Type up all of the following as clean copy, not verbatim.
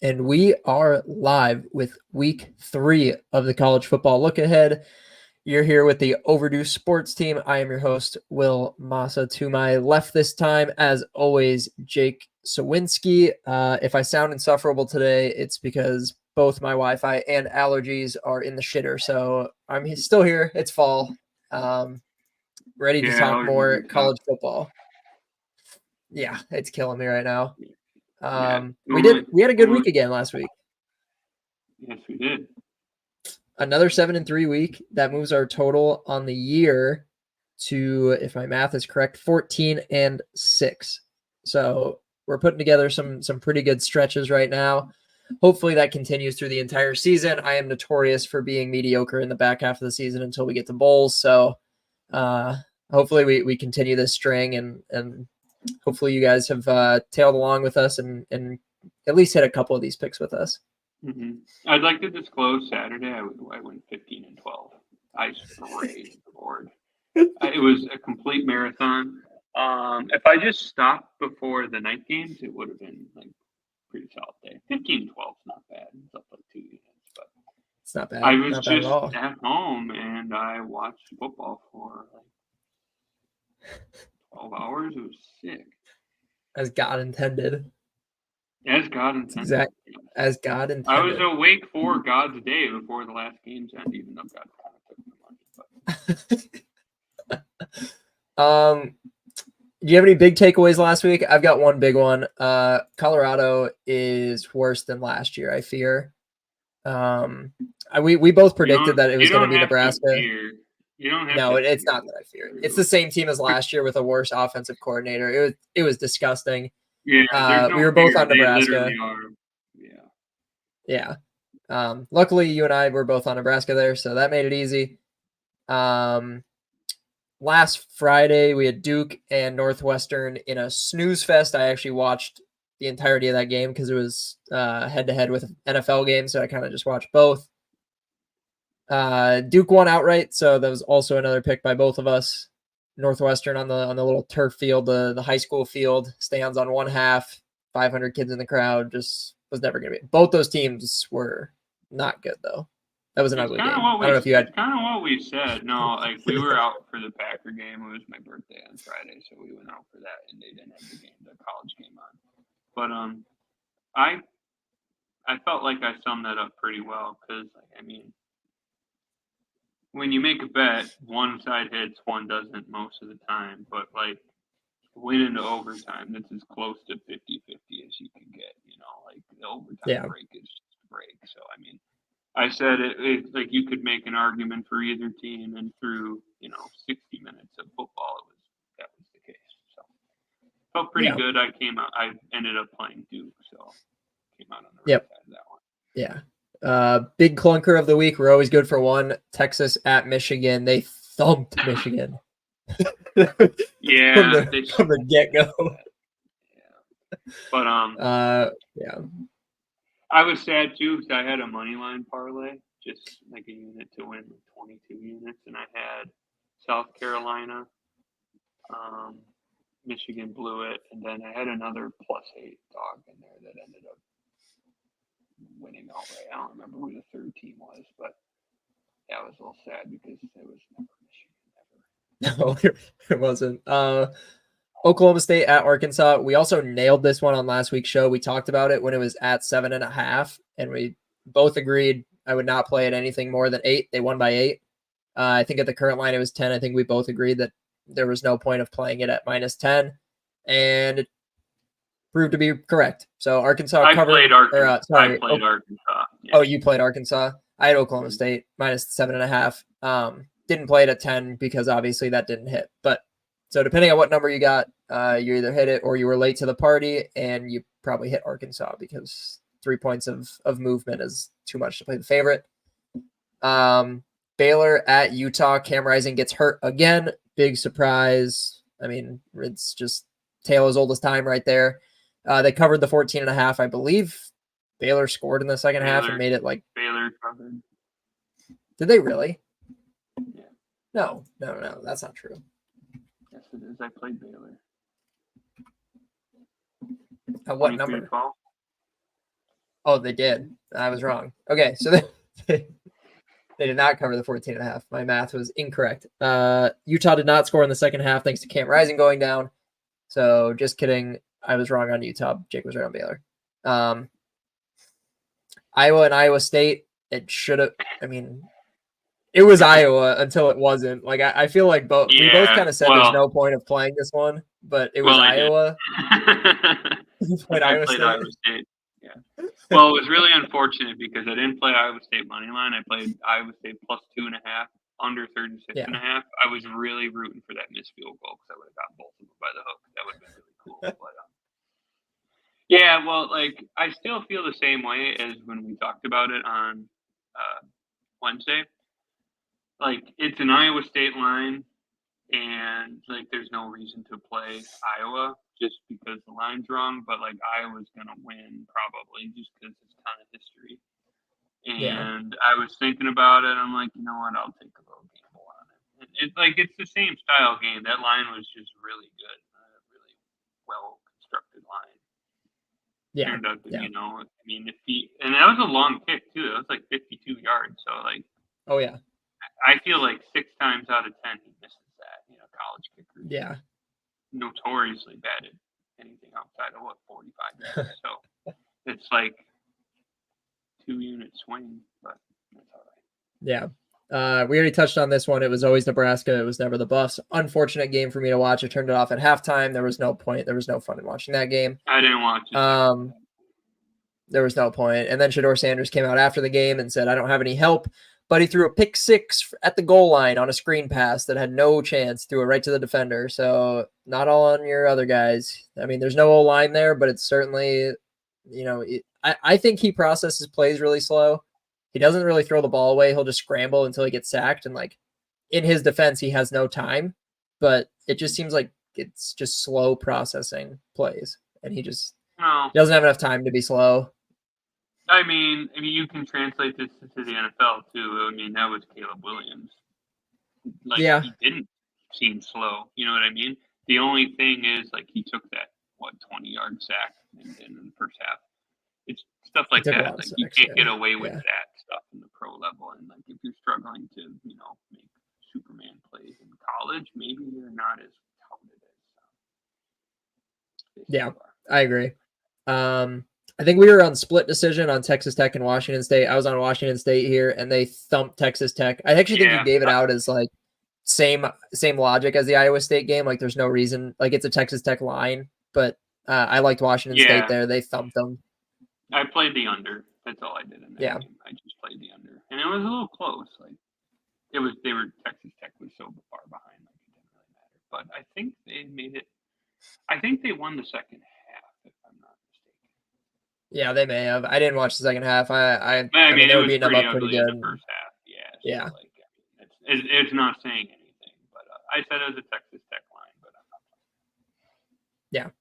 And we are live with week 3 of the college football look ahead. You're here with the Overdue Sports Team. I am your host, Will Massa. To my left this time, as always, Jake Sawinski. If I sound insufferable today, it's because both my Wi-Fi and allergies are in the shitter. So I'm still here. It's fall. Ready to talk more college football. Yeah, it's killing me right now. We had a good week again last week. Yes, we did. Another 7-3 week. That moves our total on the year to, if my math is correct, 14-6. So we're putting together some pretty good stretches right now. Hopefully that continues through the entire season. I am notorious for being mediocre in the back half of the season until we get to bowls. So hopefully we continue this string and hopefully you guys have tailed along with us and at least hit a couple of these picks with us. Mm-hmm. I'd like to disclose Saturday I went 15-12. I sprayed the board. It was a complete marathon. If I just stopped before the night games, it would have been like pretty solid day. 15-12 is not bad. It's up like 2 units, but it's not bad. I was not bad just at all. at home and I watched football for like 12 hours. It was sick. As God intended. As God intended. Exactly. As God intended. I was awake for God's day before the last games ended, even though God kind of took the money. Do you have any big takeaways last week? I've got one big one. Colorado is worse than last year, I fear. We both predicted that it was going to be Nebraska. You don't have no, it's not that I fear. It's the same team as last year with a worse offensive coordinator. It was disgusting. Yeah, we were both on Nebraska. Yeah. Luckily, you and I were both on Nebraska there, so that made it easy. Last Friday, we had Duke and Northwestern in a snooze fest. I actually watched the entirety of that game because it was head-to-head with an NFL game, so I kind of just watched both. Duke won outright, so that was also another pick by both of us. Northwestern on the little turf field, the high school field, stands on one half, 500 kids in the crowd, just was never going to be. Both those teams were not good, though. That was an ugly game. I don't know if you had. It's kind of what we said. No, like we were out for the Packer game. It was my birthday on Friday, so we went out for that, and they didn't have the college game on. But I felt like I summed that up pretty well because I mean, when you make a bet, one side hits, one doesn't most of the time. But like win into overtime, that's as close to 50-50 as you can get. You know, like the overtime break is just a break. So I mean. I said it like you could make an argument for either team, and through 60 minutes of football, that was the case. So felt pretty good. I ended up playing Duke, so came out on the right side of that one. Yeah. Big clunker of the week. We're always good for one. Texas at Michigan. They thumped Michigan. Yeah, from the get-go. Yeah. But yeah. I was sad too because I had a money line parlay, just like a unit to win 22 units, and I had South Carolina, Michigan blew it, and then I had another +8 dog in there that ended up winning outright. I don't remember who the third team was, but that was a little sad because it was never No, Michigan, it wasn't. Oklahoma State at Arkansas. We also nailed this one on last week's show. We talked about it when it was at 7.5, and we both agreed I would not play at anything more than 8. They won by 8. I think at the current line it was 10. I think we both agreed that there was no point of playing it at -10, and it proved to be correct. So Arkansas covered. I played Arkansas. Yeah. Oh, you played Arkansas. I had Oklahoma State -7.5. Didn't play it at 10 because obviously that didn't hit, but. So depending on what number you got, you either hit it or you were late to the party, and you probably hit Arkansas because 3 points of movement is too much to play the favorite. Baylor at Utah. Cam Rising gets hurt again. Big surprise. I mean, it's just tale as old as time right there. They covered the 14.5, I believe. Baylor scored in the second half and made it like Baylor covered. Did they really? Yeah. No, that's not true. Yes, it is. I played Baylor. At what number? 12. Oh, they did. I was wrong. Okay, so they did not cover the 14.5. My math was incorrect. Utah did not score in the second half thanks to Cam Rising going down. So just kidding. I was wrong on Utah. Jake was right on Baylor. Iowa and Iowa State, it should have, I mean, it was Iowa until it wasn't. Like, I feel like we both kind of said there's no point of playing this one, but it was Iowa. You played Iowa State? Iowa State. Yeah. Well, it was really unfortunate because I didn't play Iowa State money line. I played Iowa State plus 2.5, under 36.5. I was really rooting for that missed field goal because I would have got both of them by the hook. That would have been really cool. But, yeah, well, like, I still feel the same way as when we talked about it on Wednesday. Like, it's an Iowa State line, and, like, there's no reason to play Iowa just because the line's wrong. But, like, Iowa's going to win probably just because it's a ton of history. And I was thinking about it. I'm like, you know what? I'll take a little gamble on it. It's the same style game. That line was just really good. Really well-constructed line. Yeah. Turned out to, I mean, and that was a long kick too. That was like 52 yards. So like, oh yeah, I feel like 6 times out of 10 he misses that. College kickers. Yeah. Notoriously bad at anything outside of 45 yards. So it's like 2-unit swing, but that's all right. Yeah. We already touched on this one. It was always Nebraska. It was never the Buffs. Unfortunate game for me to watch. I turned it off at halftime. There was no point. There was no fun in watching that game. I didn't watch it. There was no point. And then Shedeur Sanders came out after the game and said, I don't have any help. But he threw a pick 6 at the goal line on a screen pass that had no chance. Threw it right to the defender. So not all on your other guys. I mean, there's no O-line there, but it's certainly, I think he processes plays really slow. He doesn't really throw the ball away. He'll just scramble until he gets sacked. And like in his defense, he has no time, but it just seems like it's just slow processing plays. And he just doesn't have enough time to be slow. I mean, you can translate this to the NFL too. I mean, that was Caleb Williams. Like, he didn't seem slow. You know what I mean? The only thing is, like, he took that 20-yard sack in the first half. It's stuff like that. Like, you can't get away with that stuff in the pro level. And like, if you're struggling to, make Superman plays in college, maybe you're not as talented as. Yeah, I agree. I think we were on split decision on Texas Tech and Washington State. I was on Washington State here, and they thumped Texas Tech. I actually think you gave it out as like same logic as the Iowa State game. Like, there's no reason. Like, it's a Texas Tech line, but I liked Washington State there. They thumped them. I played the under. That's all I did in that game. I just played the under, and it was a little close. Like, Texas Tech was so far behind, like, it didn't really matter. But I think they made it. I think they won the second half, if I'm not mistaken. Yeah, they may have. I didn't watch the second half. I mean, they were beating them up pretty good. In the first half, So like, it's not saying anything. But I said it was a Texas Tech line, but I'm not.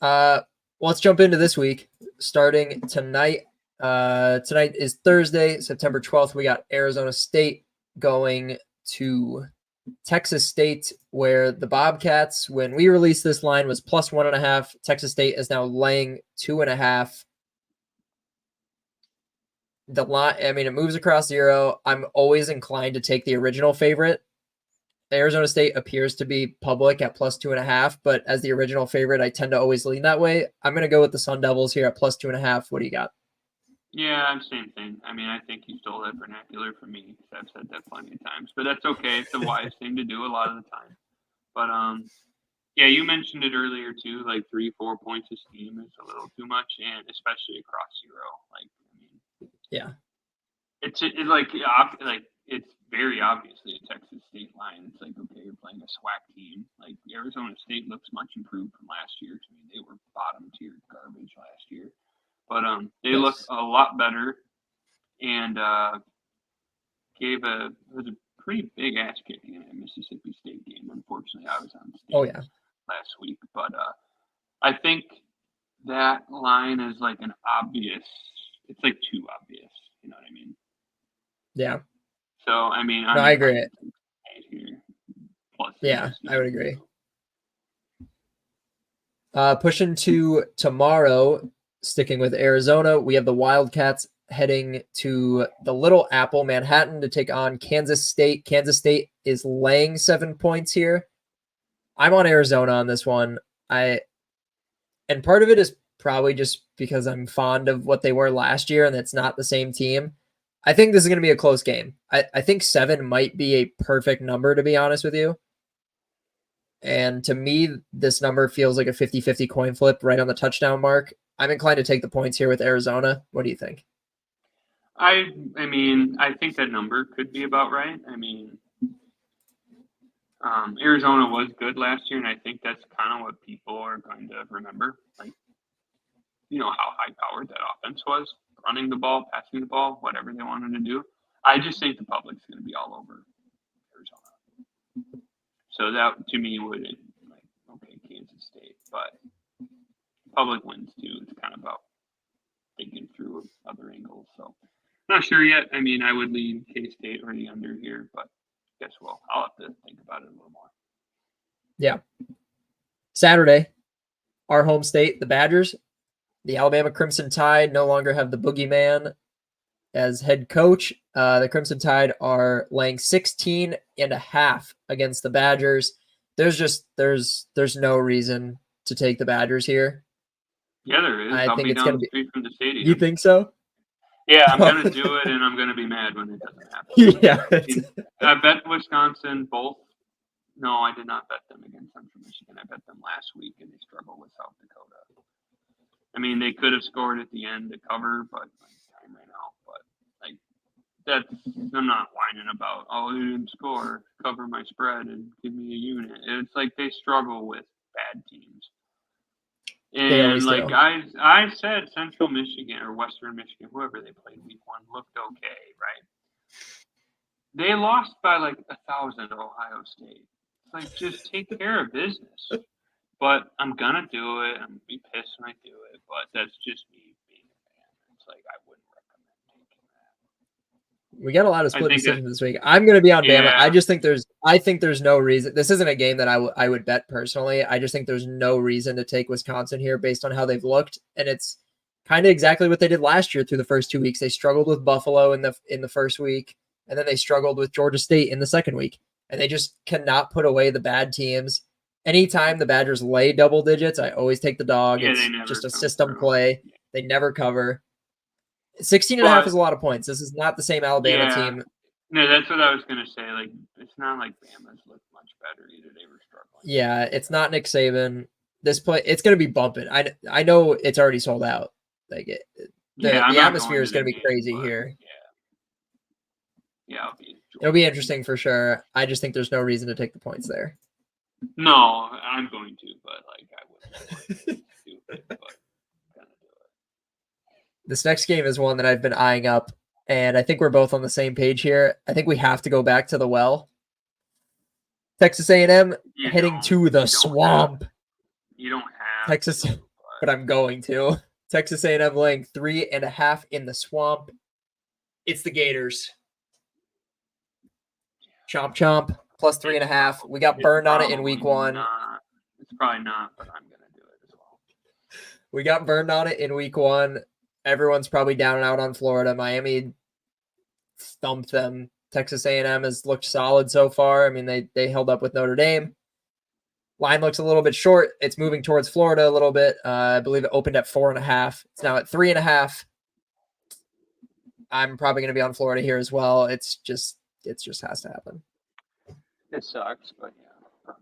Yeah. Let's jump into this week. Starting tonight. Tonight is Thursday, September 12th. We got Arizona State going to Texas State, where the Bobcats, when we released this line, was plus 1.5. Texas State is now laying 2.5. The line, I mean, it moves across 0. I'm always inclined to take the original favorite. Arizona State appears to be public at plus 2.5, but as the original favorite, I tend to always lean that way. I'm going to go with the Sun Devils here at plus 2.5. What do you got? Yeah, same thing. I mean, I think you stole that vernacular from me. I've said that plenty of times, but that's okay. It's a wise thing to do a lot of the time. But yeah, you mentioned it earlier too. Like 3-4 points of steam is a little too much, and especially across 0. Like, I mean, yeah, it's very obviously a Texas State line. It's like, okay, you're playing a SWAC team. Like, Arizona State looks much improved from last year. I mean, they were bottom tier garbage last year. But they look a lot better, and it was a pretty big ass kicking in that Mississippi State game. Unfortunately, I was on stage last week, but I think that line is like an obvious. It's like too obvious. You know what I mean? Yeah. So I mean, I agree. Here. Plus, I would agree. Pushing to tomorrow. Sticking with Arizona, we have the Wildcats heading to the Little Apple, Manhattan, to take on Kansas State. Kansas State is laying 7 points here. I'm on Arizona on this one. And part of it is probably just because I'm fond of what they were last year and it's not the same team. I think this is going to be a close game. I think 7 might be a perfect number, to be honest with you. And to me, this number feels like a 50-50 coin flip right on the touchdown mark. I'm inclined to take the points here with Arizona. What do you think? I mean, I think that number could be about right. I mean, Arizona was good last year, and I think that's kind of what people are going to remember. Like, how high-powered that offense was, running the ball, passing the ball, whatever they wanted to do. I just think the public's going to be all over Arizona. So that, to me, would, okay, Kansas State. But public wins, too. It's kind of about thinking through other angles. So not sure yet. I mean, I would lean K-State or the under here, but guess I'll have to think about it a little more. Yeah. Saturday, our home state, the Badgers, the Alabama Crimson Tide no longer have the boogeyman as head coach. The Crimson Tide are laying 16.5 against the Badgers. There's no reason to take the Badgers here. Yeah, there is. I'll be down the street from the stadium. You think so? Yeah, I'm going to do it, and I'm going to be mad when it doesn't happen. Yeah. I bet Wisconsin both. No, I did not bet them against Central Michigan. I bet them last week, and they struggled with South Dakota. I mean, they could have scored at the end to cover, but time ran out. But I'm not whining about, they didn't score, cover my spread, and give me a unit. It's like they struggle with bad teams. And I said Central Michigan or Western Michigan, whoever they played week 1, looked okay, right? They lost by 1,000 to Ohio State. It's like, just take care of business. But I'm going to do it. I'm going to be pissed when I do it. But that's just me being a fan. It's like, I wouldn't recommend taking that. We got a lot of split decisions this week. I'm going to be on Bama. I think there's no reason. This isn't a game that I would bet personally. I just think there's no reason to take Wisconsin here based on how they've looked. And it's kind of exactly what they did last year through the first 2 weeks. They struggled with Buffalo in the first week, and then they struggled with Georgia State in the second week. And they just cannot put away the bad teams. Anytime the Badgers lay double digits, I always take the dog. Yeah, it's just a system play. They never cover. 16.5 is a lot of points. This is not the same Alabama team. No, that's what I was going to say. It's not like Bama's looked much better either. They were struggling. Yeah, it's not Nick Saban. This play, it's going to be bumping. I know it's already sold out. The atmosphere is going to be crazy here. Yeah, it'll be interesting for sure. I just think there's no reason to take the points there. No, I'm going to, but I wouldn't do it, but I'm gonna do it. This next game is one that I've been eyeing up, and I think we're both on the same page here. I think we have to go back to the well. Texas A&M heading to the swamp. You don't have Texas, but I'm going to. Texas A&M laying 3.5 in the swamp. It's the Gators. Chomp chomp. Plus 3.5. We got burned on it in week 1. It's probably not, but I'm going to do it as well. We got burned on it in week 1. Everyone's probably down and out on Florida. Miami thumped them. Texas A&M has looked solid so far. I mean, they held up with Notre Dame. Line looks a little bit short. It's moving towards Florida a little bit. I believe it opened at 4.5. It's now at 3.5. I'm probably going to be on Florida here as well. It just has to happen. It sucks, but yeah,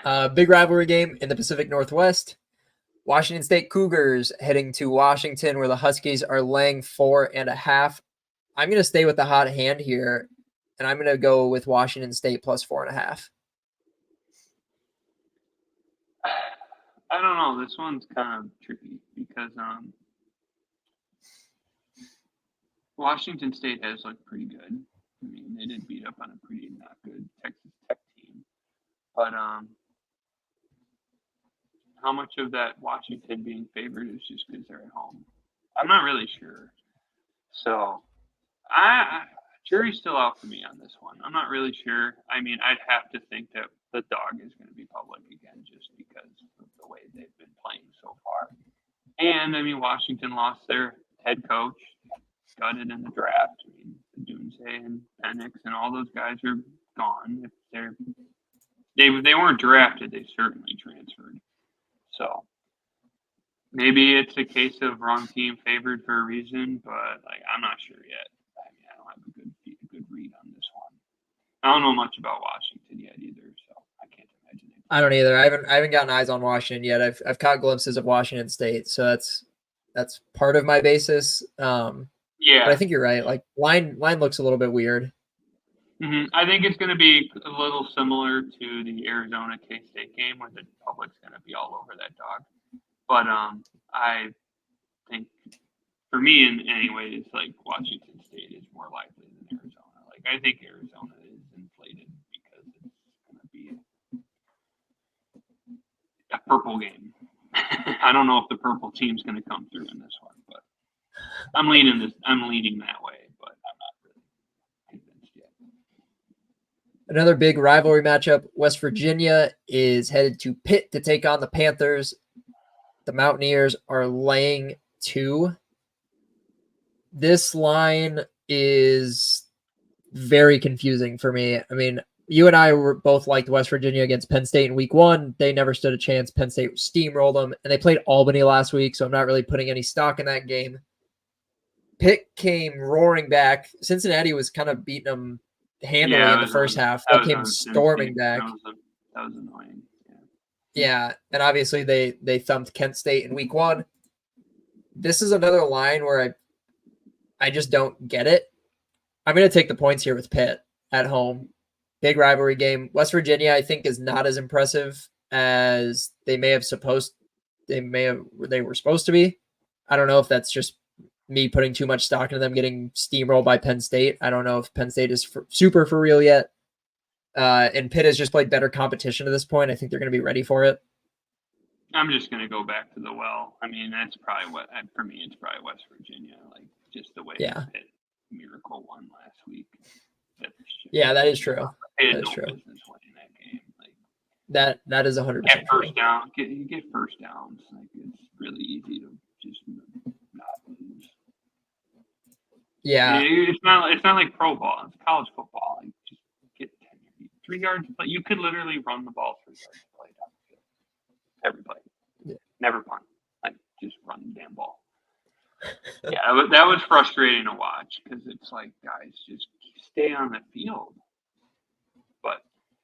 probably. Big rivalry game in the Pacific Northwest. Washington State Cougars heading to Washington, where the Huskies are laying 4.5. I'm going to stay with the hot hand here, and I'm going to go with Washington State plus 4.5. I don't know. This one's kind of tricky because Washington State has looked pretty good. I mean, they did beat up on a pretty not good Texas Tech team. But how much of that Washington being favored is just because they're at home? I'm not really sure. So, jury's still out for me on this one. I'm not really sure. I mean, I'd have to think that the dog is going to be public again just because of the way they've been playing so far. And I mean, Washington lost their head coach, gutted in the draft. I mean, Dunze and Penix and all those guys are gone. If they weren't drafted, they certainly transferred. So maybe it's a case of wrong team favored for a reason, but like I'm not sure yet. I mean, I don't have a good read on this one. I don't know much about Washington yet either, so I can't imagine it. I don't either. I haven't gotten eyes on Washington yet. I've caught glimpses of Washington State, so that's part of my basis. Yeah, but I think you're right. Like line looks a little bit weird. Mm-hmm. I think it's going to be a little similar to the Arizona K-State game where the public's going to be all over that dog. But I think, for me in any way, it's like Washington State is more likely than Arizona. Like I think Arizona is inflated because it's going to be a purple game. I don't know if the purple team's going to come through in this one, but I'm leaning that way, but I'm not really convinced yet. Another big rivalry matchup. West Virginia is headed to Pitt to take on the Panthers. The Mountaineers are laying 2. This line is very confusing for me. I mean, you and I were both liked West Virginia against Penn State in week 1. They never stood a chance. Penn State steamrolled them, and they played Albany last week, so I'm not really putting any stock in that game. Pitt came roaring back. Cincinnati was kind of beating them handily in the first half. They came storming back. That was annoying. Yeah, and obviously they thumped Kent State in week 1. This is another line where I just don't get it. I'm going to take the points here with Pitt at home. Big rivalry game. West Virginia, I think, is not as impressive as they were supposed to be. I don't know if that's just me putting too much stock into them getting steamrolled by Penn State. I don't know if Penn State is super for real yet. And Pitt has just played better competition to this point. I think they're going to be ready for it. I'm just going to go back to the well. I mean, that's probably for me, it's probably West Virginia. Like, just the way Pitt Miracle won last week. That is true. That is true. Business winning that game. Like, that is 100%. Get first down. You get first downs. Like, it's really easy to just not lose. Yeah. It's not like pro ball. It's college football. Like, just get 3 yards. But you could literally run the ball 3 yards play down the field. Every play. Yeah. Never punt. Like, just run the damn ball. Yeah, that was frustrating to watch because it's like, guys, just stay on the field. But,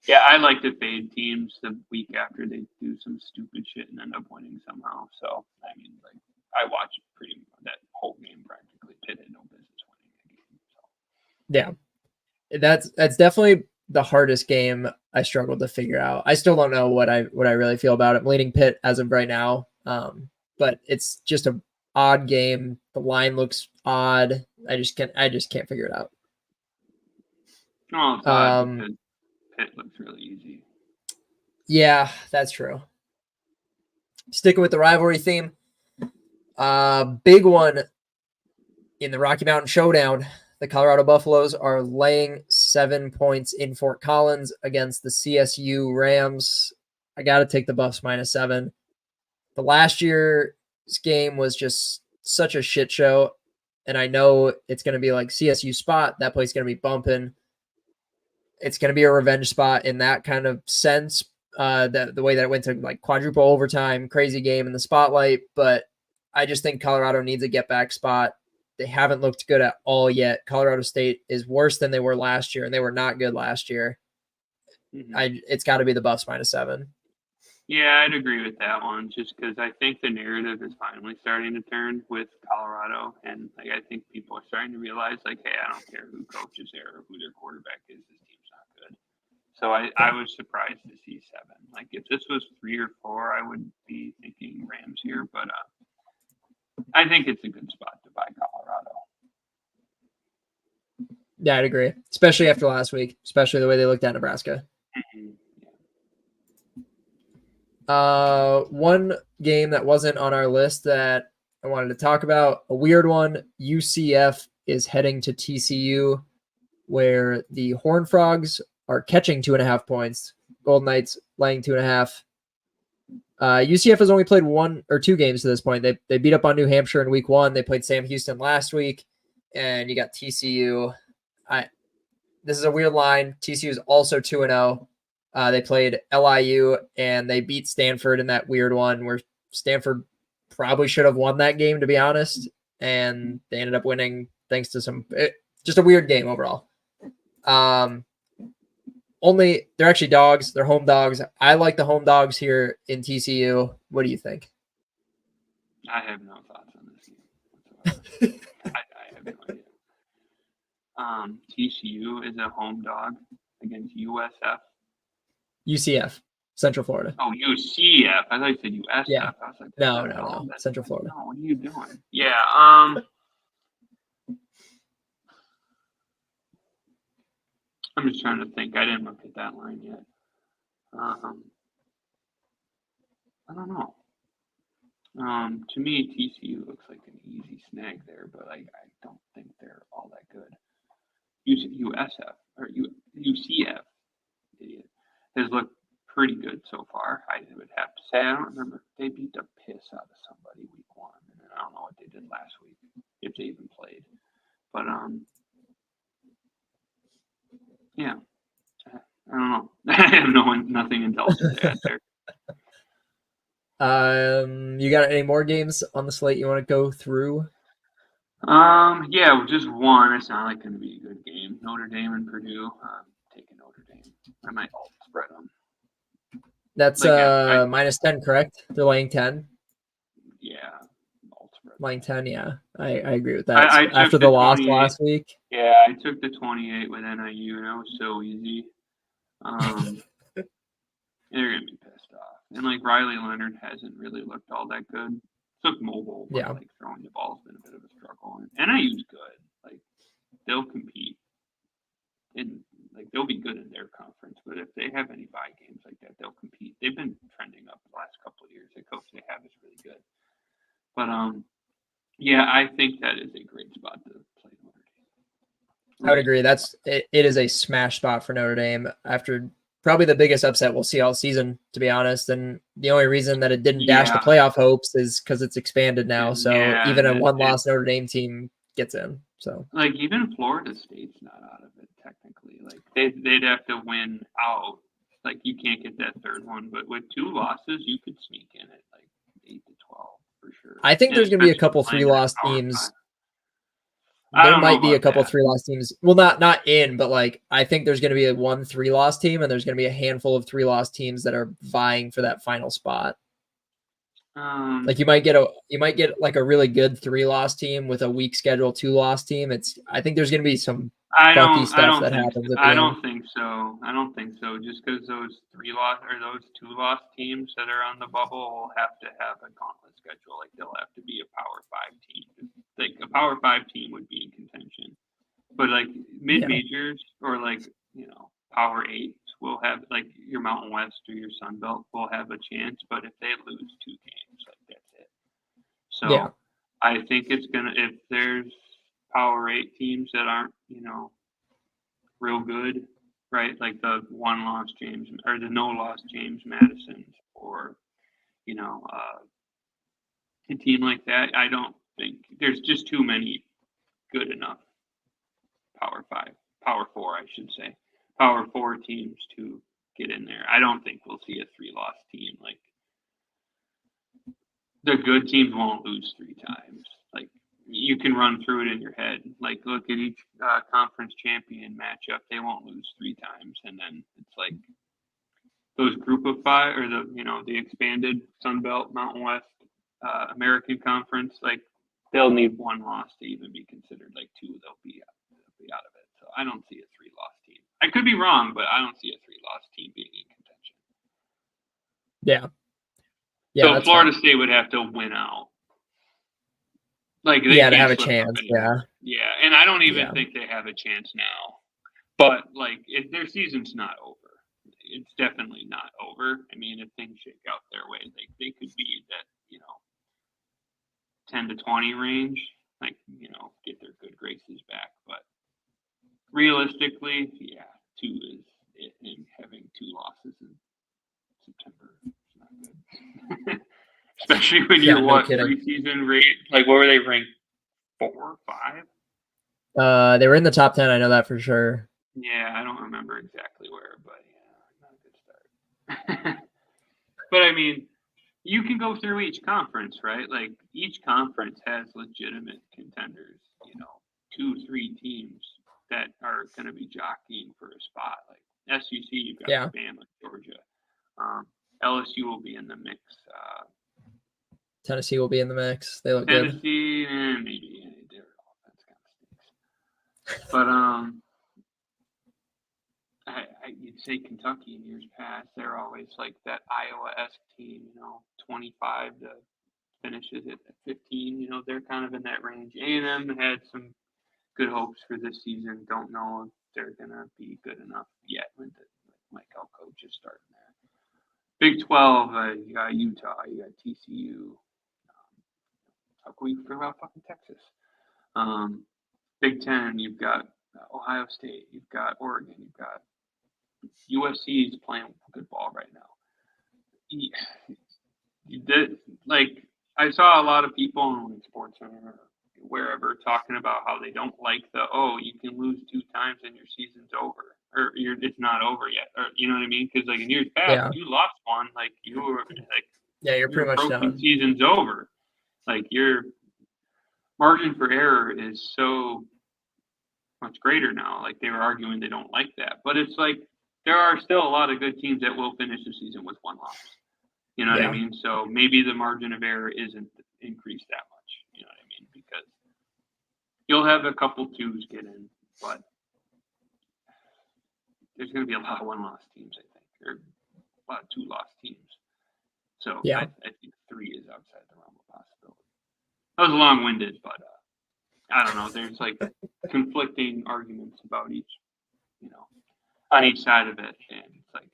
yeah, I like to fade teams the week after they do some stupid shit and end up winning somehow. So, I mean, like, I watched pretty much that whole game practically. Pitt had no business winning that game. So. Yeah, that's definitely the hardest game I struggled to figure out. I still don't know what I really feel about it. I'm leaning Pitt as of right now, but it's just a odd game. The line looks odd. I just can't figure it out. Oh, it's odd because Pitt looks really easy. Yeah, that's true. Sticking with the rivalry theme, big one in the Rocky Mountain Showdown. The Colorado Buffaloes are laying 7 points in Fort Collins against the CSU Rams. I got to take the Buffs -7. The last year's game was just such a shit show, and I know it's going to be like CSU spot. That place is going to be bumping. It's going to be a revenge spot in that kind of sense, the way that it went to like quadruple overtime, crazy game in the spotlight. But I just think Colorado needs a get-back spot. They haven't looked good at all yet. Colorado State is worse than they were last year, and they were not good last year. Mm-hmm. It's got to be the Buffs -7. Yeah, I'd agree with that one, just because I think the narrative is finally starting to turn with Colorado, and like I think people are starting to realize, like, hey, I don't care who coaches there or who their quarterback is, this team's not good. So I was surprised to see 7. Like, if this was 3 or 4, I would be thinking Rams here, but I think it's a good spot to buy Colorado. Yeah, I'd agree, especially after last week, especially the way they looked at Nebraska. Mm-hmm. One game that wasn't on our list that I wanted to talk about, a weird one. UCF is heading to TCU, where the Horned Frogs are catching 2.5 points. Golden Knights laying 2.5. UCF has only played 1 or 2 games to this point. They beat up on New Hampshire in week 1. They played Sam Houston last week, and you got TCU. This is a weird line. TCU is also 2-0. They played LIU, and they beat Stanford in that weird one where Stanford probably should have won that game, to be honest, and they ended up winning thanks to just a weird game overall. They're actually dogs. They're home dogs. I like the home dogs here in TCU. What do you think? I have no thoughts on this game. I have no idea. TCU is a home dog against USF. UCF, Central Florida. Oh, UCF. I thought you said USF. Yeah. I was like, no. Central Florida. No, what are you doing? Yeah. I'm just trying to think. I didn't look at that line yet. I don't know. To me, TCU looks like an easy snag there, but I don't think they're all that good. USF or UCF, idiot, has looked pretty good so far. I would have to say. I don't remember. They beat the piss out of somebody week 1, and I don't know what they did last week, if they even played. But yeah, I don't know. I have nothing intelligent to add there. You got any more games on the slate you want to go through? Yeah, just one. It's not like going to be a good game. Notre Dame and Purdue. I'm taking Notre Dame. I might alt spread them. That's -10, correct? They're laying 10. Yeah, alt spread. Laying 10. Yeah, I agree with that. I after the loss last week. Yeah, I took the 28 with NIU, and that was so easy. They're gonna be pissed off. And like Riley Leonard hasn't really looked all that good. Look mobile, but like throwing the ball has been a bit of a struggle. And NIU's good. Like they'll compete, and like they'll be good in their conference. But if they have any bye games like that, they'll compete. They've been trending up the last couple of years. The coach they have is really good. But yeah, I think that is a great spot to play Notre Dame. I would agree. It is a smash spot for Notre Dame after probably the biggest upset we'll see all season, to be honest. And the only reason that it didn't dash the playoff hopes is because it's expanded now. So even a one-loss Notre Dame team gets in. So like even Florida State's not out of it technically. Like they'd have to win out. Like you can't get that third one, but with 2 losses, you could sneak in at like 8 to 12 for sure. I think there's going to be a couple 3-loss teams. There might be a couple 3-loss teams. Well, not in, but like I think there's going to be a 1 3-loss team, and there's going to be a handful of 3-loss teams that are vying for that final spot. Like you might get like a really good 3-loss team with a weak schedule 2-loss team. I think there's going to be some funky stuff that happens. I don't think so. Just because those 3-loss or those 2-loss teams that are on the bubble will have to have a gauntlet schedule. Like they'll have to be a Power 5 team. Like a Power 5 team would be in contention, but like mid-majors or like Power 8s will have like your Mountain West or your Sun Belt will have a chance. But if they lose 2 games, like that's it. So I think it's gonna if there's Power 8 teams that aren't real good, right? Like the 1-loss James or the no-loss James Madisons or a team like that. I don't think there's just too many good enough Power 4, I should say, Power 4 teams to get in there. I don't think we'll see a 3-loss team. Like the good teams won't lose 3 times. Like you can run through it in your head. Like look at each conference champion matchup; they won't lose 3 times, and then it's like those group of 5 or the expanded Sun Belt, Mountain West, American Conference. Like they'll need 1 loss to even be considered. Like 2, they'll be out of it. So I don't see a 3-loss team. I could be wrong, but I don't see a 3-loss team being in contention. Yeah. So Florida State would have to win out. Like they to have a chance. Yeah, and I don't even think they have a chance now. But like their season's not over. It's definitely not over. I mean, if things shake out their way, they could be that 10 to 20 range. Like get their good graces back. But realistically, 2 is it, and having 2 losses is especially when Yeah, you're no kidding. preseason rate. Like, what were they ranked? 4 or 5? They were in the top 10. I know that for sure. Yeah, I don't remember exactly where, but yeah, not a good start. But I mean, you can go through each conference, right? Like each conference has legitimate contenders, 2-3 teams that are going to be jockeying for a spot. Like SEC, you've got Alabama, Georgia. LSU will be in the mix. Tennessee will be in the mix. They look Tennessee, good. Maybe their offense kind of stinks. But you'd say Kentucky in years past, they're always like that Iowa-esque team, 25 to finishes at 15. They're kind of in that range. A&M had some good hopes for this season. Don't know if they're going to be good enough yet with Mike Elko just starting there. Big 12, you got Utah, you got TCU. How can we forget about fucking Texas? Big 10, you've got Ohio State, you've got Oregon, you've got USC is playing good ball right now. I saw a lot of people on Sports Center or wherever talking about how they don't like you can lose 2 times and your season's over, or it's not over yet, or you know what I mean? Because like in years past, you lost one, like you were like, you're pretty much done. Season's over. Like your margin for error is so much greater now. Like they were arguing they don't like that, but it's like there are still a lot of good teams that will finish the season with 1 loss. You know what I mean? So maybe the margin of error isn't increased that much. You know what I mean? Because you'll have a couple 2s get in, but there's going to be a lot of 1-loss teams, I think, or a lot of 2-loss teams. So I think 3 is outside the realm of possibility. That was long-winded, but I don't know. There's like conflicting arguments about each, on each side of it, and it's like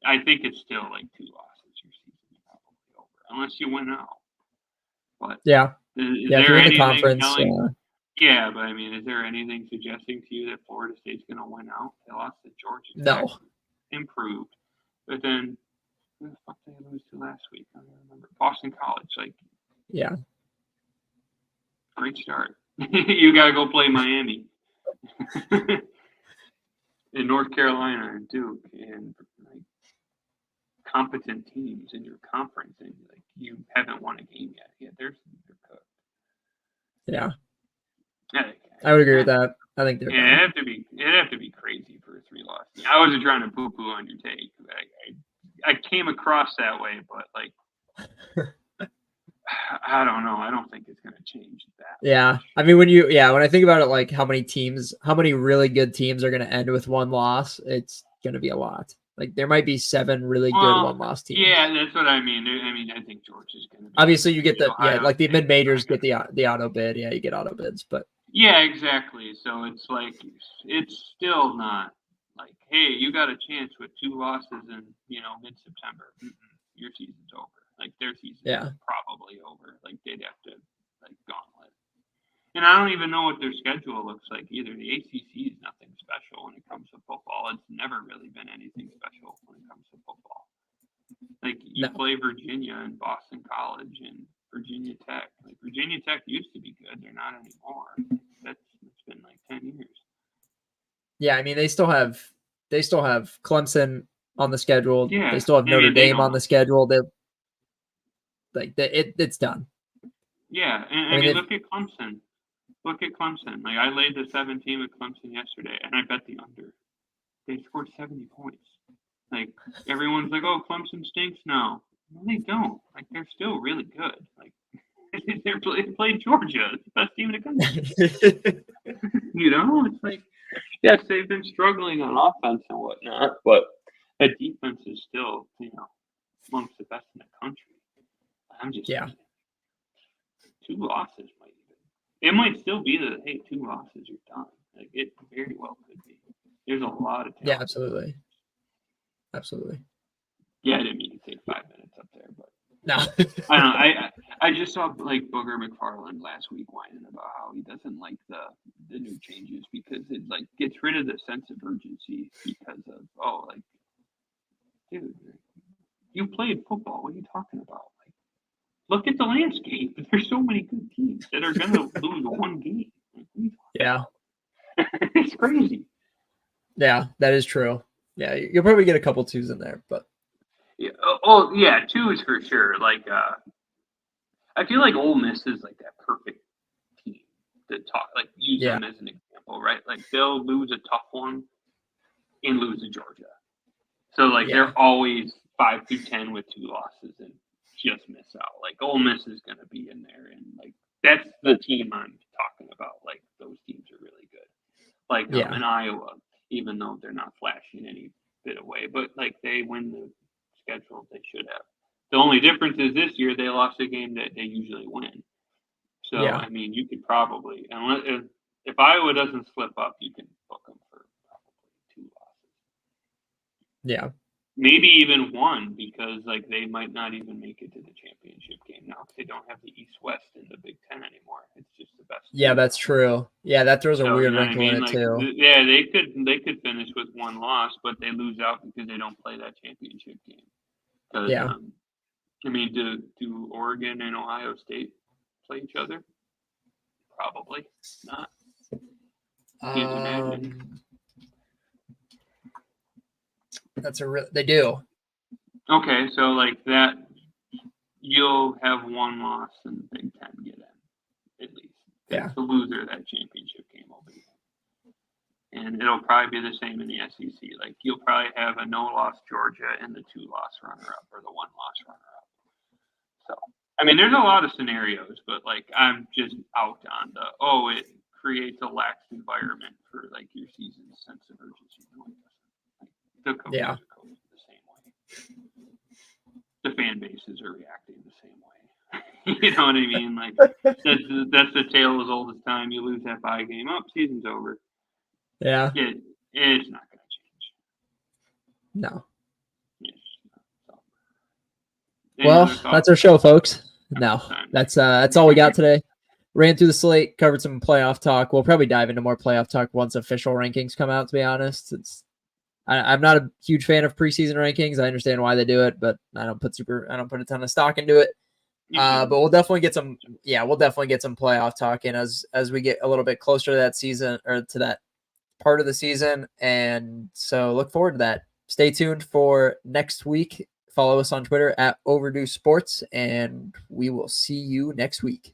I think it's still like 2 losses. Your season's probably over unless you win out. But is there anything telling? Yeah, but I mean, is there anything suggesting to you that Florida State's going to win out? They lost to Georgia Tech. No. Improved, but then who the fuck did they lose to last week? I don't remember. Boston College, great start. You got to go play Miami. In North Carolina and Duke and competent teams in your conference, and you haven't won a game yet. Yeah, they're cooked. Yeah, I would agree with that. I think they're. Yeah, it'd have to be crazy for a 3-loss. I wasn't trying to poo-poo on your take. I came across that way, but I don't know. I don't think it's going to change that. Yeah. I mean, when I think about it, like how many really good teams are going to end with 1 loss, it's going to be a lot. Like there might be 7 really good 1-loss teams. Yeah, that's what I mean. I think Georgia's going to be. Obviously, you get the mid-majors get the auto bid. Yeah, you get auto bids, but. Yeah, exactly. So it's like it's still not like, hey, you got a chance with 2 losses in mid-September. Your season's over. Like their season's probably over. Like they'd have to gauntlet. And I don't even know what their schedule looks like either. The ACC is nothing special when it comes to football. It's never really been anything special when it comes to football. Like you play Virginia and Boston College and Virginia Tech. Like Virginia Tech used to be good. They're not anymore. It's been like 10 years. Yeah, I mean they still have Clemson on the schedule. Yeah, they still have Notre Dame on the schedule. It's done. Yeah, and I mean look at Clemson. Look at Clemson. Like I laid the 17 with Clemson yesterday, and I bet the under. They scored 70 points. Like everyone's like, "Oh, Clemson stinks." No, they don't. Like they're still really good. Like they played Georgia, it's the best team in the country. It's like, yes, they've been struggling on offense and whatnot, but that defense is still, amongst the best in the country. I'm just 2 losses might even. It might still be 2 losses, you're done. Like it very well could be. There's a lot of talent. Yeah, absolutely. Yeah, I didn't mean to take 5 minutes up there, but no. I don't know. I just saw Booger McFarland last week whining about how he doesn't like the new changes because it gets rid of the sense of urgency because of dude, you played football. What are you talking about? look at the landscape. There's so many good teams that are going to lose one game. Yeah. It's crazy. Yeah, that is true. Yeah, you'll probably get a couple twos in there, but Yeah. Oh, yeah, twos for sure. Like, I feel like Ole Miss is like that perfect team to talk. Like, use them as an example, right? Like, they'll lose a tough one and lose to Georgia. So like they're always 5 through 10 with 2 losses and just miss out. Like Ole Miss is going to be in there, and like that's the team I'm talking about. Like those teams are really good. Like in Iowa, even though they're not flashing any bit away, but like they win the schedule they should have. The only difference is this year they lost a game that they usually win. So I mean, you could probably, unless if Iowa doesn't slip up, you can book them for probably 2 losses. Yeah. Maybe even 1, because like they might not even make it to the championship game now because they don't have the East-West in the Big Ten anymore. It's just the best. Yeah, that's true. Yeah, that throws a weird wrinkle in it like, too. Yeah, they could finish with 1 loss, but they lose out because they don't play that championship game. Because, I mean, do Oregon and Ohio State play each other? Probably not. Can't imagine. They do. Okay, so like that, you'll have 1 loss in the Big Ten get in, at least. Yeah. The loser of that championship game will be in. And it'll probably be the same in the SEC. Like you'll probably have a no-loss Georgia and the 2-loss runner-up or the 1-loss runner-up. So, I mean, there's a lot of scenarios, but like I'm just out on it creates a lax environment for like your season's sense of urgency. No, it doesn't. Like, the coaches are coaching the same way. The fan bases are reacting the same way. You know what I mean? Like that's the tale as old as time. You lose that 5 game, season's over. Yeah. It's not going to change. No. So. Well, that's our show, folks. No, that's all we got today. Ran through the slate, covered some playoff talk. We'll probably dive into more playoff talk once official rankings come out. To be honest, I'm not a huge fan of preseason rankings. I understand why they do it, but I don't put a ton of stock into it. But we'll definitely get some. Yeah, we'll definitely get some playoff talk in as we get a little bit closer to that season or to that part of the season. And so look forward to that. Stay tuned for next week. Follow us on Twitter @Overdue Sports, and we will see you next week.